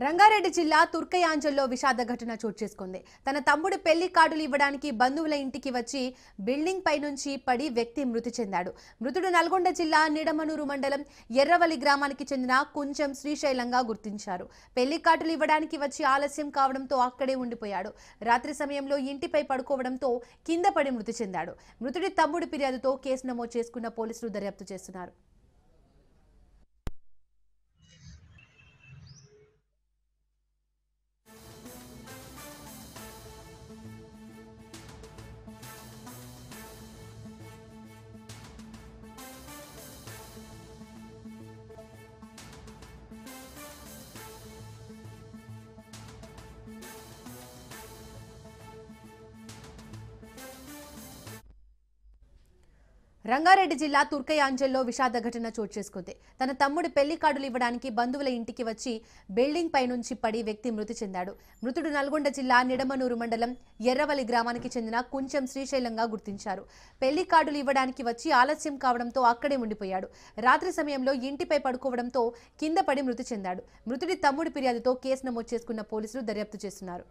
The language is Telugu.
రంగారెడ్డి జిల్లా తుర్కయాంజల్లో విషాద ఘటన చోటు చేసుకుంది. తన తమ్ముడు పెళ్లి కార్డులు ఇవ్వడానికి బంధువుల ఇంటికి వచ్చి బిల్డింగ్ పై నుంచి పడి వ్యక్తి మృతి చెందాడు. మృతుడు నల్గొండ జిల్లా నిడమనూరు మండలం ఎర్రవల్లి గ్రామానికి చెందిన కుంచెం శ్రీశైలంగా గుర్తించారు. పెళ్లి కార్డులు ఇవ్వడానికి వచ్చి ఆలస్యం కావడంతో అక్కడే ఉండిపోయాడు. రాత్రి సమయంలో ఇంటిపై పడుకోవడంతో కింద పడి మృతి చెందాడు. మృతుడి తమ్ముడు ఫిర్యాదుతో కేసు నమోదు చేసుకున్న పోలీసులు దర్యాప్తు చేస్తున్నారు. రంగారెడ్డి జిల్లా తుర్కయాంజల్లో విషాద ఘటన చోటు చేసుకుంది. తన తమ్ముడు పెళ్లి కార్డులు ఇవ్వడానికి బంధువుల ఇంటికి వచ్చి బిల్డింగ్ పై నుంచి పడి వ్యక్తి మృతి చెందాడు. మృతుడు నల్గొండ జిల్లా నిడమనూరు మండలం ఎర్రవల్లి గ్రామానికి చెందిన కుంచెం శ్రీశైలంగా గుర్తించారు. పెళ్లి కార్డులు ఇవ్వడానికి వచ్చి ఆలస్యం కావడంతో అక్కడే ఉండిపోయాడు. రాత్రి సమయంలో ఇంటిపై పడుకోవడంతో కింద పడి మృతి చెందాడు. మృతుడి తమ్ముడి ఫిర్యాదుతో కేసు నమోదు చేసుకున్న పోలీసులు దర్యాప్తు చేస్తున్నారు.